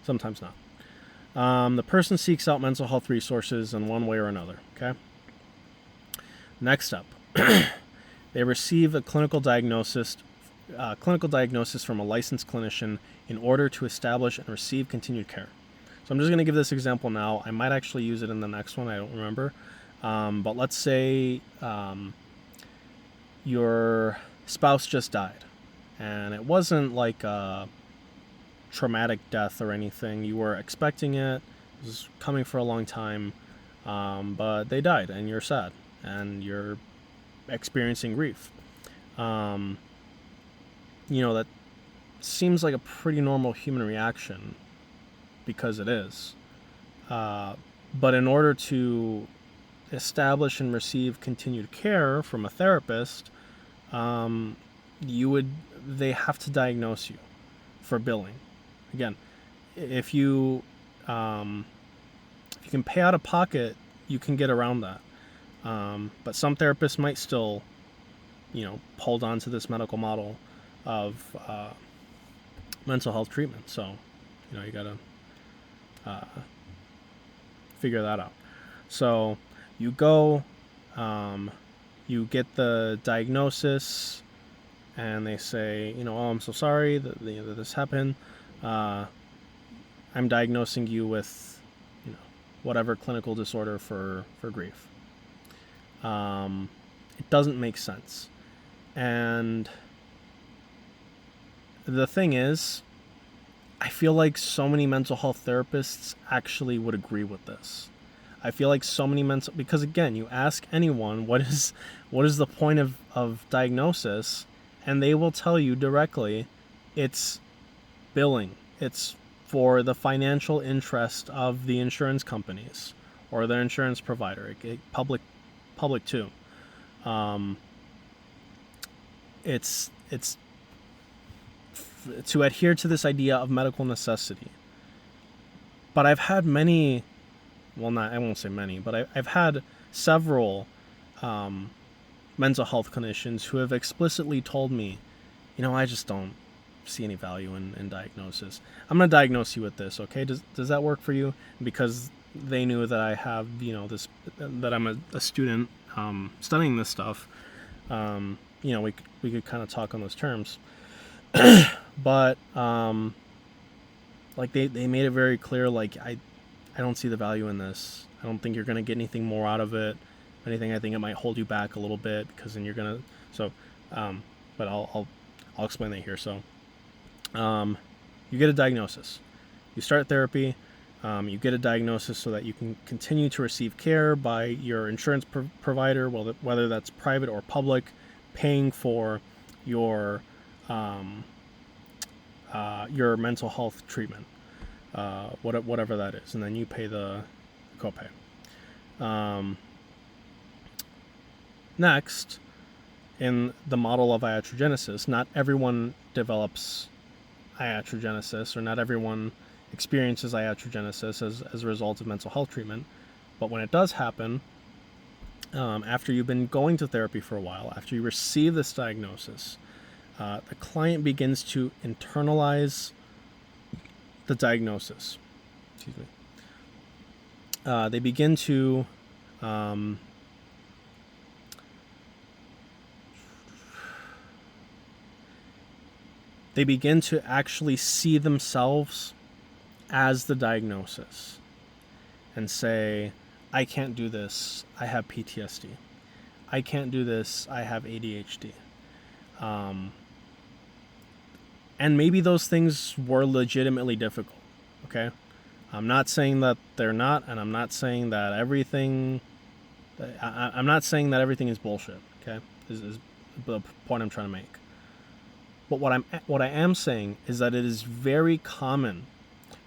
sometimes not. The person seeks out mental health resources in one way or another. Okay. Next up, they receive a clinical diagnosis from a licensed clinician in order to establish and receive continued care. So I'm just going to give this example now. I might actually use it in the next one. I don't remember. But let's say your spouse just died, and it wasn't like a traumatic death or anything. You were expecting it. It was coming for a long time, but they died, and you're sad, and you're experiencing grief. That seems like a pretty normal human reaction, because it is. But in order to establish and receive continued care from a therapist, they have to diagnose you for billing. Again, if you can pay out of pocket, you can get around that. But some therapists might still, hold on to this medical model of mental health treatment. So, you gotta figure that out. So you go, you get the diagnosis, and they say, oh, I'm so sorry that this happened. I'm diagnosing you with, whatever clinical disorder for grief. It doesn't make sense. And the thing is, I feel like so many mental health therapists actually would agree with this. I feel like so many because again, you ask anyone what is the point of diagnosis, and they will tell you directly it's billing. It's for the financial interest of the insurance companies or their insurance provider, public too. It's to adhere to this idea of medical necessity. But I've had many, well, not, I won't say many, but I've had several mental health clinicians who have explicitly told me, I just don't see any value in diagnosis. I'm going to diagnose you with this, okay? Does that work for you? Because they knew that I have, that I'm a student studying this stuff. We could kind of talk on those terms. But like they made it very clear, like I don't see the value in this. I don't think you're gonna get anything more out of it. If anything, I think it might hold you back a little bit, because then you're gonna but I'll explain that here. So you get a diagnosis, you start therapy, you get a diagnosis so that you can continue to receive care by your insurance provider, whether that's private or public, paying for your mental health treatment, whatever that is, and then you pay the copay. Next, in the model of iatrogenesis, not everyone develops iatrogenesis, or not everyone experiences iatrogenesis as a result of mental health treatment. But when it does happen, after you've been going to therapy for a while, after you receive this diagnosis, the client begins to internalize the diagnosis. Excuse me. They begin to actually see themselves as the diagnosis and say, I can't do this, I have PTSD. I can't do this, I have ADHD. And maybe those things were legitimately difficult, okay? I'm not saying that they're not, and I'm not saying that everything is bullshit, okay? Is the point I'm trying to make. But what I am saying is that it is very common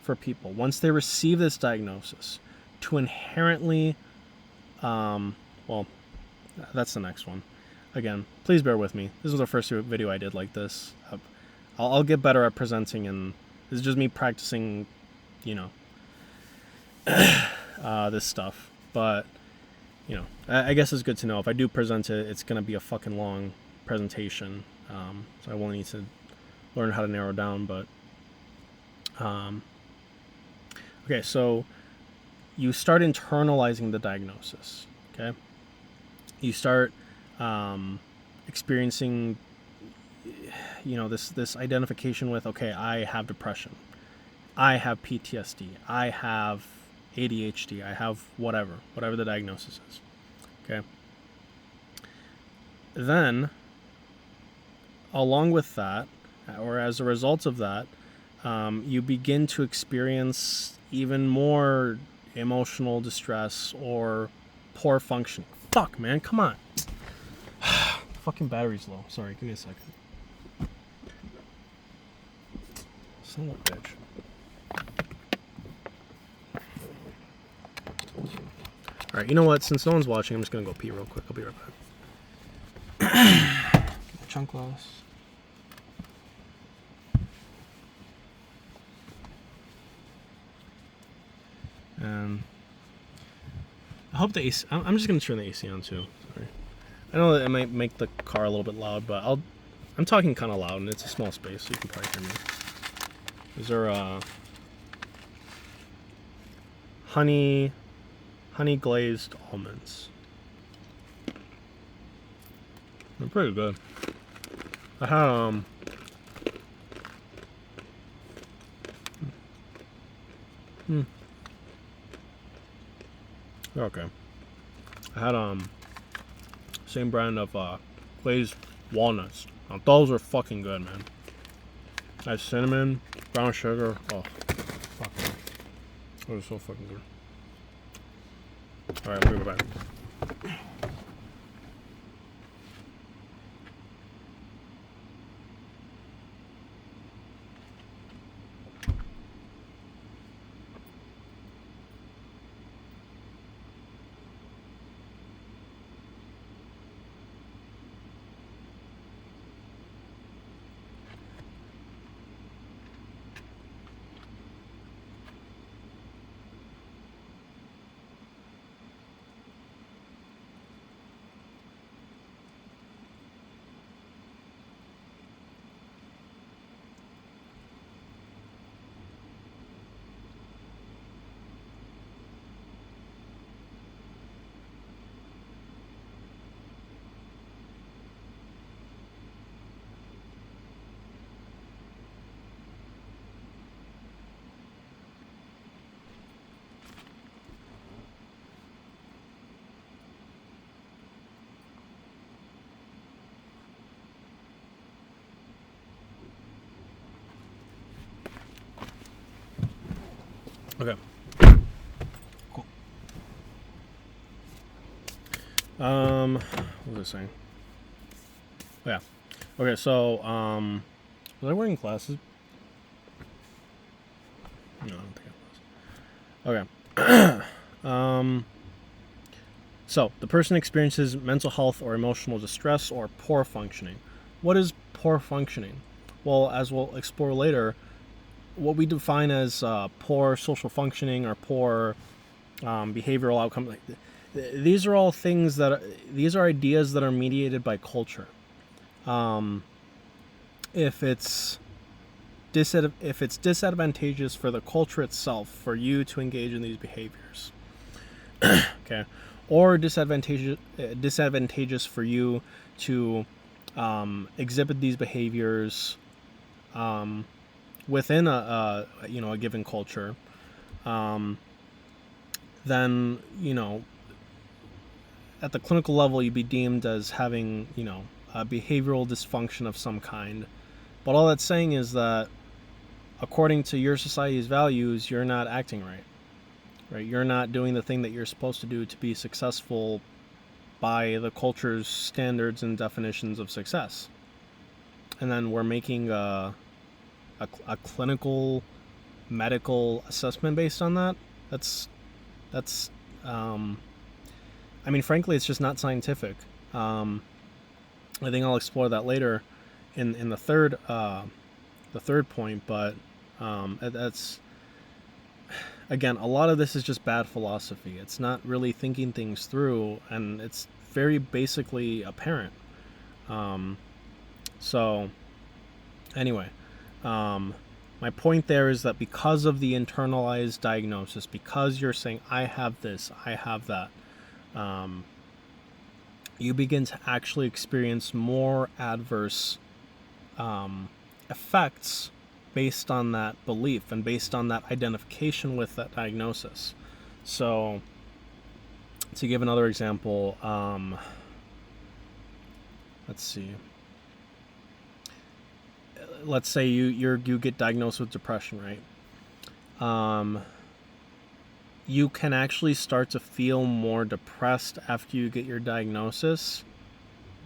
for people, once they receive this diagnosis, to inherently, well, that's the next one. Again, please bear with me. This was the first video I did like this. I'll get better at presenting, and this is just me practicing, this stuff. But, I guess it's good to know if I do present it, it's going to be a fucking long presentation. So I will need to learn how to narrow down. But, okay, so you start internalizing the diagnosis, okay? You start experiencing, this identification with, okay, I have depression, I have PTSD, I have ADHD, I have whatever the diagnosis is, okay? Then, along with that, or as a result of that, you begin to experience even more emotional distress or poor functioning. Fuck, man, come on. Fucking battery's low. Sorry, give me a second. Son of a bitch. Alright, you know what? Since no one's watching, I'm just gonna go pee real quick. I'll be right back. Get my chunk glass. And I hope the AC. I'm just gonna turn the AC on too. Sorry. I know that it might make the car a little bit loud, but I'm talking kind of loud, and it's a small space, so you can probably hear me. These are honey glazed almonds. They're pretty good. I had They're okay. I had same brand of glazed walnuts. Now, those are fucking good, man. I had cinnamon, Brown sugar. Oh, fuck. That was so fucking good. All right, we'll be back. Okay. Cool. What was I saying? Oh, yeah. Okay, so, was I wearing glasses? No, I don't think I was. Okay. So, the person experiences mental health or emotional distress or poor functioning. What is poor functioning? Well, as we'll explore later, what we define as poor social functioning or poor behavioral outcome, these are all things these are ideas that are mediated by culture. If it's disadvantageous for the culture itself for you to engage in these behaviors, okay, or disadvantageous for you to exhibit these behaviors within a given culture, then at the clinical level you'd be deemed as having a behavioral dysfunction of some kind. But all that's saying is that according to your society's values, you're not acting right. You're not doing the thing that you're supposed to do to be successful by the culture's standards and definitions of success. And then we're making a clinical medical assessment based on that. That's frankly, it's just not scientific. I think I'll explore that later in the third point, but that's, again, a lot of this is just bad philosophy. It's not really thinking things through, and it's very basically apparent. So anyway, my point there is that because of the internalized diagnosis, because you're saying, I have this, I have that, you begin to actually experience more adverse effects based on that belief and based on that identification with that diagnosis. So, to give another example, let's see. Let's say you get diagnosed with depression, right? You can actually start to feel more depressed after you get your diagnosis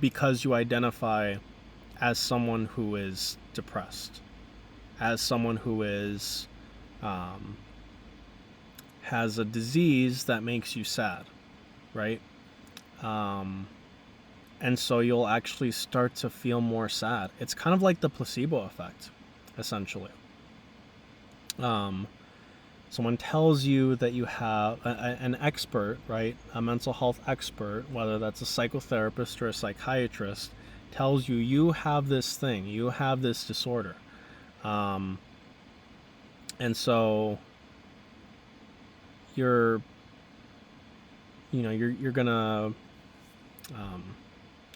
because you identify as someone who is depressed, as someone who is has a disease that makes you sad, right? And so you'll actually start to feel more sad. It's kind of like the placebo effect, essentially. Someone tells you that you have an expert, right? A mental health expert, whether that's a psychotherapist or a psychiatrist, tells you you have this thing, you have this disorder. And so you're gonna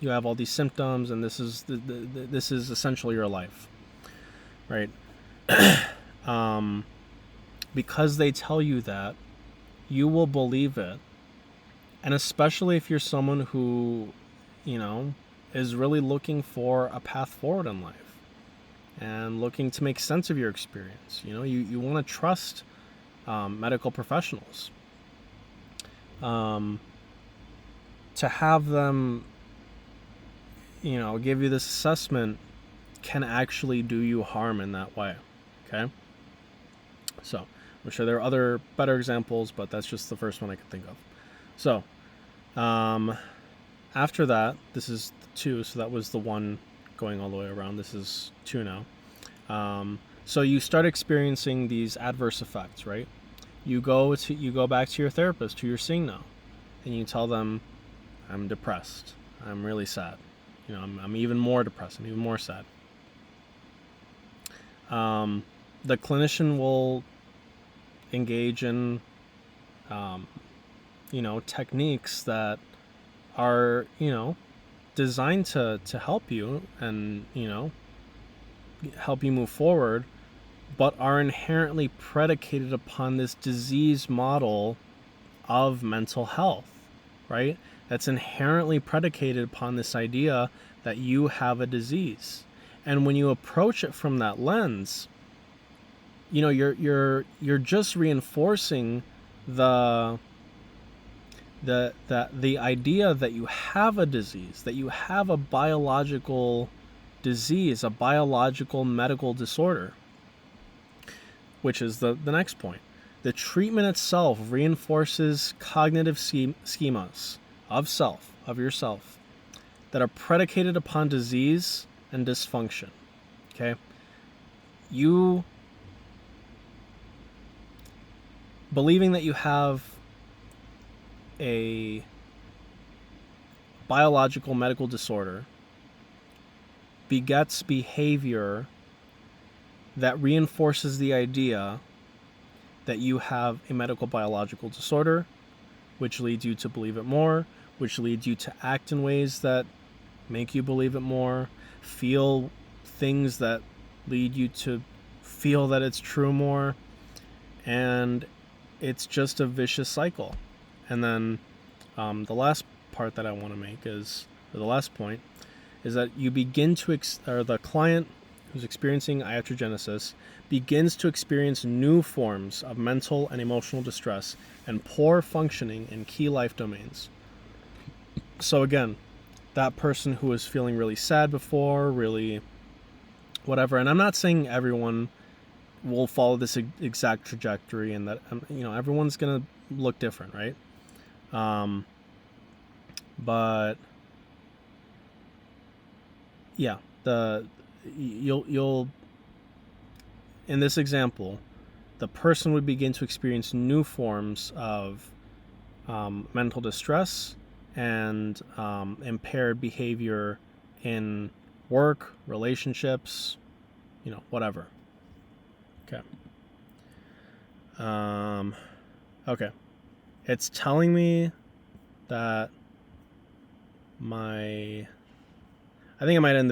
you have all these symptoms, and this is this is essentially your life, right? Because they tell you that, you will believe it. And especially if you're someone who is really looking for a path forward in life, and looking to make sense of your experience. You want to trust medical professionals. To have them, give you this assessment can actually do you harm in that way. Okay? So, I'm sure there are other better examples, but that's just the first one I could think of. So, after that, this is 2, so that was the 1 going all the way around. This is 2 now. So you start experiencing these adverse effects, right? You go back to your therapist who you're seeing now, and you tell them, I'm depressed. I'm really sad. I'm even more depressed. I'm even more sad. The clinician will engage in, techniques that are, designed to help you and, help you move forward, but are inherently predicated upon this disease model of mental health, right? That's inherently predicated upon this idea that you have a disease. And when you approach it from that lens, you're just reinforcing the idea that you have a disease, that you have a biological disease, a biological medical disorder, which is the next point. The treatment itself reinforces cognitive schemas of yourself, that are predicated upon disease and dysfunction. Okay? You believing that you have a biological medical disorder begets behavior that reinforces the idea that you have a medical biological disorder, which leads you to believe it more, which leads you to act in ways that make you believe it more, feel things that lead you to feel that it's true more, and it's just a vicious cycle. And then the last part that I want to make is, or the last point, is that you begin to, or the client who's experiencing iatrogenesis begins to experience new forms of mental and emotional distress and poor functioning in key life domains. So again, that person who was feeling really sad before, really whatever, and I'm not saying everyone will follow this exact trajectory and that, everyone's going to look different, right? But yeah, you'll in this example, the person would begin to experience new forms of mental distress and impaired behavior in work, relationships, whatever. Okay. Okay. It's telling me that I think I might end